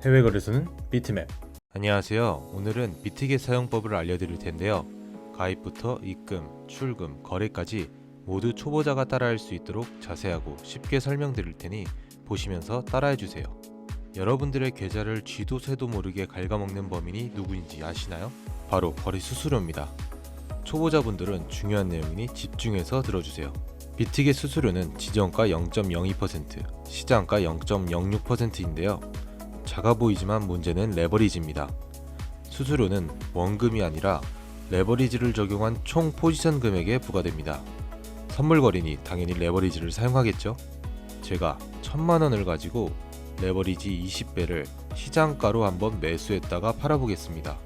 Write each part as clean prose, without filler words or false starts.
해외 거래소는 비트맵. 안녕하세요. 오늘은 비트겟 사용법을 알려드릴 텐데요. 가입부터 입금, 출금, 거래까지 모두 초보자가 따라할 수 있도록 자세하고 쉽게 설명드릴 테니 보시면서 따라해주세요. 여러분들의 계좌를 쥐도 새도 모르게 갉아먹는 범인이 누구인지 아시나요? 바로 거래 수수료입니다. 초보자분들은 중요한 내용이니 집중해서 들어주세요. 비트겟 수수료는 지정가 0.02%, 시장가 0.06%인데요. 작아 보이지만 문제는 레버리지입니다. 수수료는 원금이 아니라 레버리지를 적용한 총 포지션 금액에 부과됩니다. 선물 거래니 당연히 레버리지를 사용하겠죠? 제가 1000만원을 가지고 레버리지 20배를 시장가로 한번 매수했다가 팔아보겠습니다.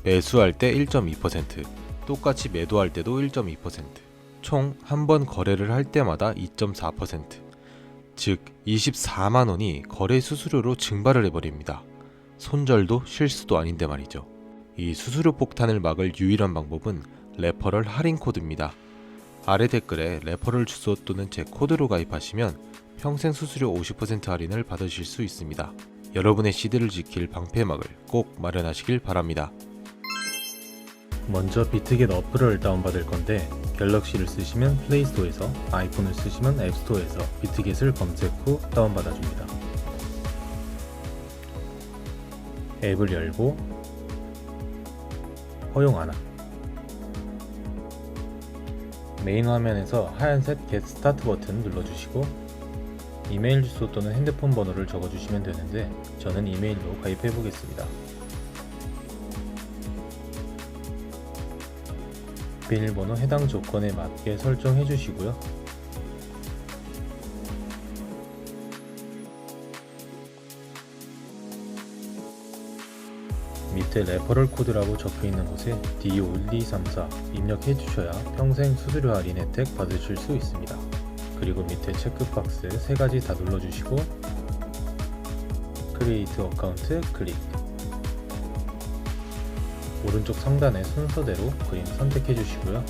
매수할 때 1.2%, 똑같이 매도할 때도 1.2%, 총 한 번 거래를 할 때마다 2.4%, 즉 24만원이 거래 수수료로 증발을 해버립니다. 손절도 실수도 아닌데 말이죠. 이 수수료 폭탄을 막을 유일한 방법은 레퍼럴 할인 코드입니다. 아래 댓글에 레퍼럴 주소 또는 제 코드로 가입하시면 평생 수수료 50% 할인을 받으실 수 있습니다. 여러분의 시드를 지킬 방패막을 꼭 마련하시길 바랍니다. 먼저 비트겟 어플을 다운받을 건데 갤럭시를 쓰시면 플레이스토어에서, 아이폰을 쓰시면 앱스토어에서 비트겟을 검색 후 다운받아줍니다. 앱을 열고 허용 안함. 메인 화면에서 하얀색 Get Start 버튼 눌러주시고 이메일 주소 또는 핸드폰 번호를 적어주시면 되는데 저는 이메일로 가입해 보겠습니다. 비밀번호 해당 조건에 맞게 설정해 주시고요. 밑에 레퍼럴 코드라고 적혀 있는 곳에 D51234 입력해 주셔야 평생 수수료 할인 혜택 받으실 수 있습니다. 그리고 밑에 체크박스 3가지 다 눌러주시고 크리에이트 어카운트 클릭. 오른쪽 상단의 순서대로 그림 선택해 주시고요.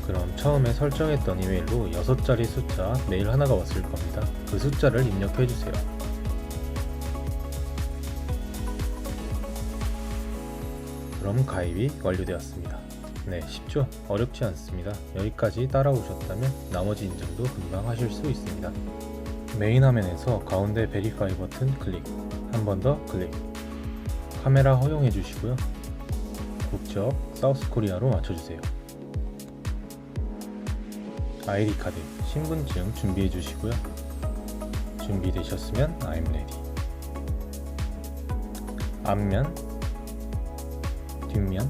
그럼 처음에 설정했던 이메일로 6자리 숫자 메일 하나가 왔을 겁니다. 그 숫자를 입력해 주세요. 그럼 가입이 완료되었습니다. 네, 쉽죠? 어렵지 않습니다. 여기까지 따라오셨다면 나머지 인증도 금방 하실 수 있습니다. 메인 화면에서 가운데 베리파이 버튼 클릭, 한 번 더 클릭. 카메라 허용해 주시고요. 국적 사우스 코리아로 맞춰주세요. 아이디 카드, 신분증 준비해 주시고요. 준비되셨으면 I'm ready. 앞면, 뒷면,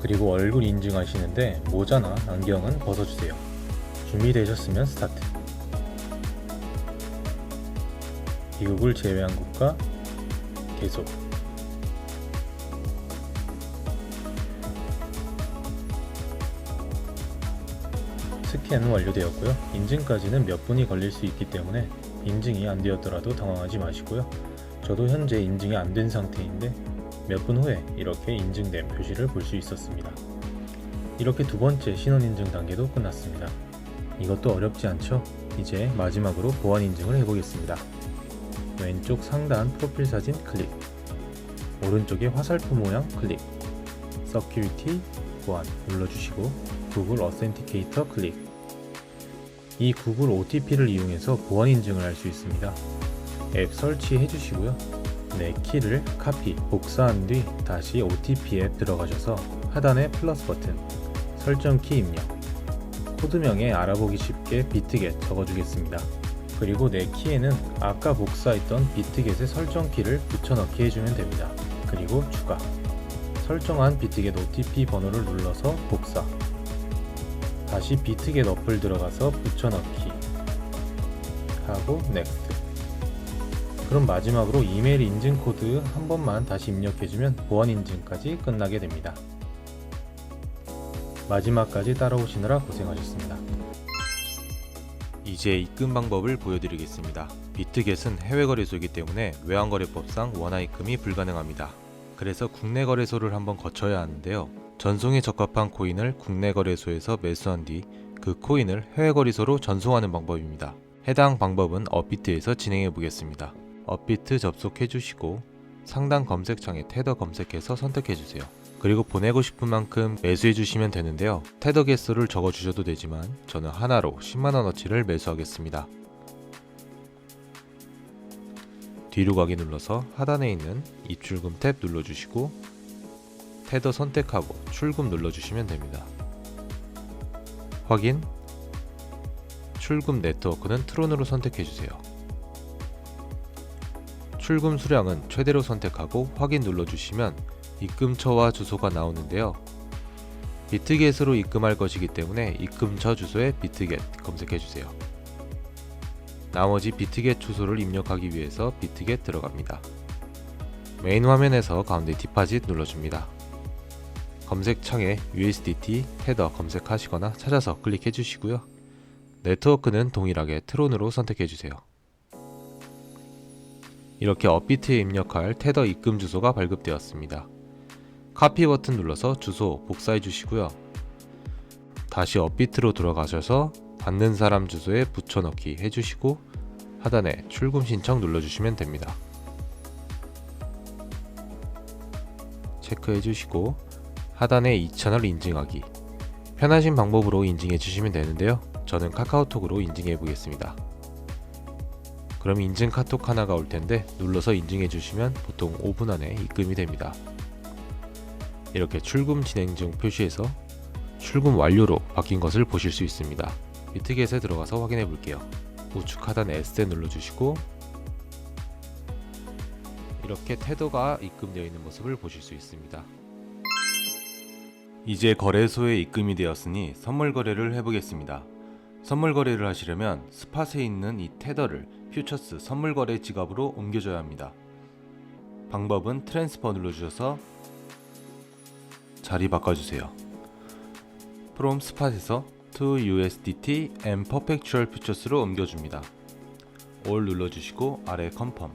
그리고 얼굴 인증하시는데 모자나 안경은 벗어주세요. 준비되셨으면 스타트. 미국을 제외한 국가 계속. 스캔 완료되었고요. 인증까지는 몇 분이 걸릴 수 있기 때문에 인증이 안 되었더라도 당황하지 마시고요. 저도 현재 인증이 안 된 상태인데 몇 분 후에 이렇게 인증된 표시를 볼 수 있었습니다. 이렇게 두 번째 신원 인증 단계도 끝났습니다. 이것도 어렵지 않죠? 이제 마지막으로 보안 인증을 해보겠습니다. 왼쪽 상단 프로필 사진 클릭, 오른쪽에 화살표 모양 클릭, Security 보안 눌러주시고 구글 어센티케이터 클릭. 이 구글 OTP를 이용해서 보안 인증을 할 수 있습니다. 앱 설치해 주시고요. 내 키를 카피, 복사한 뒤 다시 OTP 앱 들어가셔서 하단에 플러스 버튼, 설정 키 입력, 코드명에 알아보기 쉽게 비트겟 적어주겠습니다. 그리고 내 키에는 아까 복사했던 비트겟의 설정 키를 붙여넣기 해주면 됩니다. 그리고 추가. 설정한 비트겟 OTP 번호를 눌러서 복사. 다시 비트겟 어플 들어가서 붙여넣기 하고 넥스트. 그럼 마지막으로 이메일 인증 코드 한 번만 다시 입력해주면 보안 인증까지 끝나게 됩니다. 마지막까지 따라오시느라 고생하셨습니다. 이제 입금 방법을 보여드리겠습니다. 비트겟은 해외 거래소이기 때문에 외환거래법상 원화 입금이 불가능합니다. 그래서 국내 거래소를 한번 거쳐야 하는데요. 전송에 적합한 코인을 국내 거래소에서 매수한 뒤 그 코인을 해외 거래소로 전송하는 방법입니다. 해당 방법은 업비트에서 진행해 보겠습니다. 업비트 접속해 주시고 상단 검색창에 테더 검색해서 선택해 주세요. 그리고 보내고 싶은 만큼 매수해 주시면 되는데요. 테더 개수를 적어 주셔도 되지만 저는 하나로 10만원어치를 매수하겠습니다. 뒤로 가기 눌러서 하단에 있는 입출금 탭 눌러주시고 테더 선택하고 출금 눌러주시면 됩니다. 확인. 출금 네트워크는 트론으로 선택해주세요. 출금 수량은 최대로 선택하고 확인 눌러주시면 입금처와 주소가 나오는데요. 비트겟으로 입금할 것이기 때문에 입금처 주소에 비트겟 검색해주세요. 나머지 비트겟 주소를 입력하기 위해서 비트겟 들어갑니다. 메인 화면에서 가운데 디파짓 눌러줍니다. 검색창에 USDT 테더 검색하시거나 찾아서 클릭해 주시고요. 네트워크는 동일하게 트론으로 선택해 주세요. 이렇게 업비트에 입력할 테더 입금 주소가 발급되었습니다. 카피 버튼 눌러서 주소 복사해 주시고요. 다시 업비트로 들어가셔서 받는 사람 주소에 붙여넣기 해주시고 하단에 출금 신청 눌러주시면 됩니다. 체크해 주시고 하단에 이 채널 인증하기, 편하신 방법으로 인증해 주시면 되는데요. 저는 카카오톡으로 인증해 보겠습니다. 그럼 인증 카톡 하나가 올 텐데 눌러서 인증해 주시면 보통 5분 안에 입금이 됩니다. 이렇게 출금 진행 중 표시해서 출금 완료로 바뀐 것을 보실 수 있습니다. 비트겟에 들어가서 확인해 볼게요. 우측 하단에 S에 눌러주시고 이렇게 테더가 입금되어 있는 모습을 보실 수 있습니다. 이제 거래소에 입금이 되었으니 선물 거래를 해보겠습니다. 선물 거래를 하시려면 스팟에 있는 이 테더를 퓨처스 선물 거래 지갑으로 옮겨줘야 합니다. 방법은 트랜스퍼 눌러주셔서 자리 바꿔주세요. from 스팟에서 to USDT and perpetual futures로 옮겨줍니다. all 눌러주시고 아래 confirm.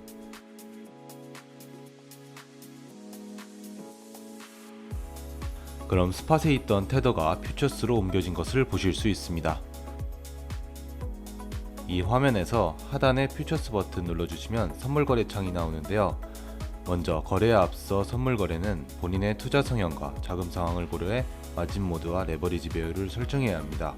그럼 스팟에 있던 테더가 퓨처스로 옮겨진 것을 보실 수 있습니다. 이 화면에서 하단에 퓨처스 버튼 눌러주시면 선물 거래 창이 나오는데요. 먼저 거래에 앞서 선물 거래는 본인의 투자 성향과 자금 상황을 고려해 마진 모드와 레버리지 배율을 설정해야 합니다.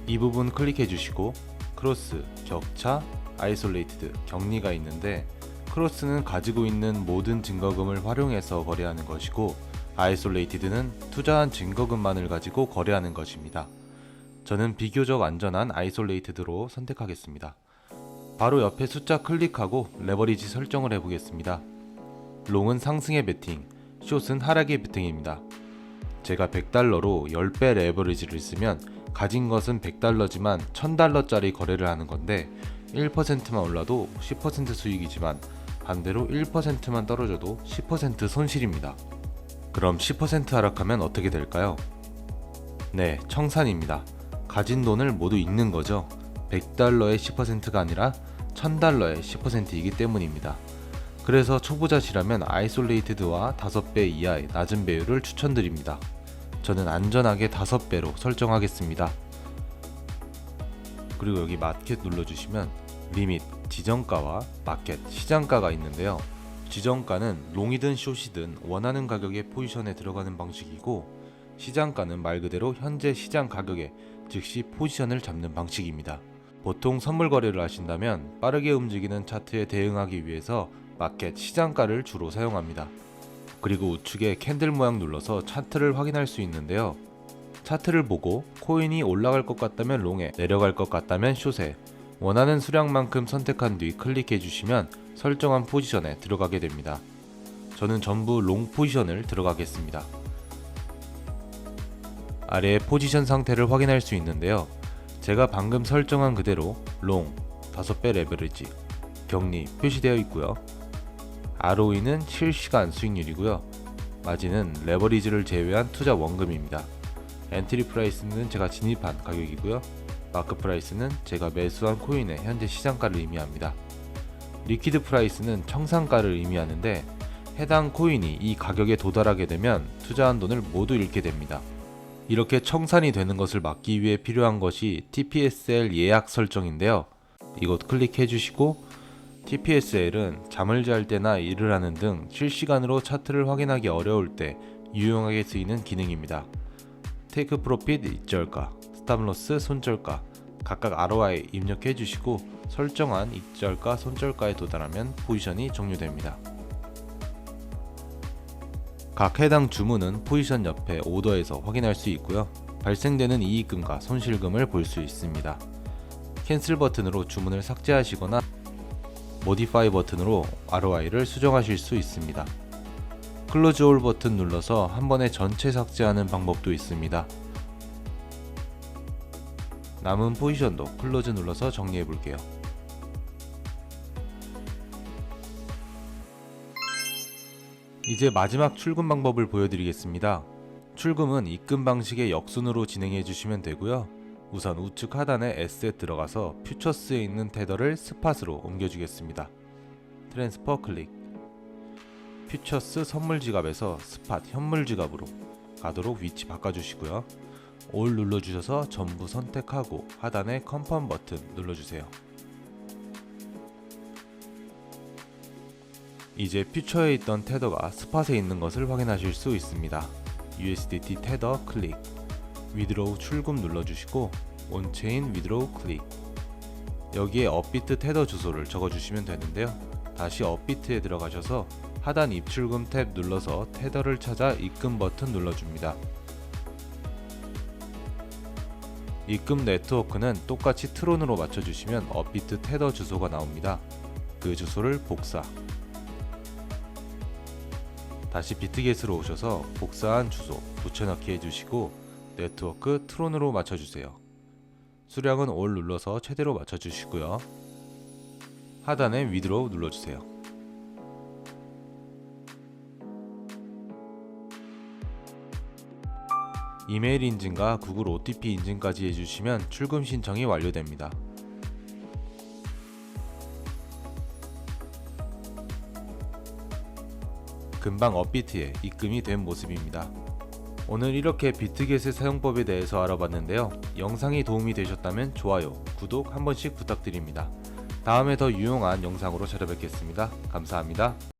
이 부분 클릭해 주시고 크로스, 격차, 아이솔레이티드, 격리가 있는데 크로스는 가지고 있는 모든 증거금을 활용해서 거래하는 것이고 아이솔레이티드는 투자한 증거금만을 가지고 거래하는 것입니다. 저는 비교적 안전한 아이솔레이티드로 선택하겠습니다. 바로 옆에 숫자 클릭하고 레버리지 설정을 해보겠습니다. 롱은 상승의 베팅, 숏은 하락의 베팅입니다. 제가 100달러로 10배 레버리지를 쓰면 가진 것은 100달러지만 1000달러짜리 거래를 하는 건데 1%만 올라도 10% 수익이지만 반대로 1%만 떨어져도 10% 손실입니다. 그럼 10% 하락하면 어떻게 될까요? 네, 청산입니다. 가진 돈을 모두 잃는 거죠. 100달러의 10%가 아니라 1000달러의 10%이기 때문입니다. 그래서 초보자시라면 아이솔레이티드와 5배 이하의 낮은 배율을 추천드립니다. 저는 안전하게 5배로 설정하겠습니다. 그리고 여기 마켓 눌러주시면 리밋, 지정가와 마켓, 시장가가 있는데요. 지정가는 롱이든 숏이든 원하는 가격의 포지션에 들어가는 방식이고 시장가는 말 그대로 현재 시장 가격에 즉시 포지션을 잡는 방식입니다. 보통 선물 거래를 하신다면 빠르게 움직이는 차트에 대응하기 위해서 마켓, 시장가를 주로 사용합니다. 그리고 우측에 캔들 모양 눌러서 차트를 확인할 수 있는데요. 차트를 보고 코인이 올라갈 것 같다면 롱에, 내려갈 것 같다면 숏에 원하는 수량만큼 선택한 뒤 클릭해 주시면 설정한 포지션에 들어가게 됩니다. 저는 전부 롱 포지션을 들어가겠습니다. 아래의 포지션 상태를 확인할 수 있는데요. 제가 방금 설정한 그대로 롱, 5배 레버리지, 격리 표시되어 있고요. ROE는 실시간 수익률이고요. 마진은 레버리지를 제외한 투자 원금입니다. 엔트리 프라이스는 제가 진입한 가격이고요. 마크 프라이스는 제가 매수한 코인의 현재 시장가를 의미합니다. 리퀴드 프라이스는 청산가를 의미하는데 해당 코인이 이 가격에 도달하게 되면 투자한 돈을 모두 잃게 됩니다. 이렇게 청산이 되는 것을 막기 위해 필요한 것이 TPSL 예약 설정인데요. 이것 클릭해 주시고 TPSL은 잠을 잘 때나 일을 하는 등 실시간으로 차트를 확인하기 어려울 때 유용하게 쓰이는 기능입니다. 테이크 프로핏 익절가, 스탑로스 손절가 각각 ROI 입력해 주시고 설정한 익절가, 손절가에 도달하면 포지션이 종료됩니다. 각 해당 주문은 포지션 옆에 오더에서 확인할 수 있고요. 발생되는 이익금과 손실금을 볼 수 있습니다. 캔슬 버튼으로 주문을 삭제하시거나 모디파이 버튼으로 ROI를 수정하실 수 있습니다. 클로즈 올 버튼 눌러서 한 번에 전체 삭제하는 방법도 있습니다. 남은 포지션도 클로즈 눌러서 정리해 볼게요. 이제 마지막 출금 방법을 보여드리겠습니다. 출금은 입금 방식의 역순으로 진행해 주시면 되고요. 우선 우측 하단에 에셋 들어가서 퓨처스에 있는 테더를 스팟으로 옮겨주겠습니다. 트랜스퍼 클릭. 퓨처스 선물 지갑에서 스팟 현물 지갑으로 가도록 위치 바꿔주시고요. 올 눌러주셔서 전부 선택하고 하단에 컨펌 버튼 눌러주세요. 이제 퓨처에 있던 테더가 스팟에 있는 것을 확인하실 수 있습니다. USDT 테더 클릭. 위드로우 출금 눌러주시고 온체인 위드로우 클릭. 여기에 업비트 테더 주소를 적어주시면 되는데요. 다시 업비트에 들어가셔서 하단 입출금 탭 눌러서 테더를 찾아 입금 버튼 눌러줍니다. 입금 네트워크는 똑같이 트론으로 맞춰주시면 업비트 테더 주소가 나옵니다. 그 주소를 복사. 다시 비트겟으로 오셔서 복사한 주소 붙여넣기 해주시고 네트워크 트론으로 맞춰주세요. 수량은 올 눌러서 최대로 맞춰주시고요. 하단에 위드로우 눌러주세요. 이메일 인증과 구글 OTP 인증까지 해주시면 출금 신청이 완료됩니다. 금방 업비트에 입금이 된 모습입니다. 오늘 이렇게 비트겟의 사용법에 대해서 알아봤는데요. 영상이 도움이 되셨다면 좋아요, 구독 한 번씩 부탁드립니다. 다음에 더 유용한 영상으로 찾아뵙겠습니다. 감사합니다.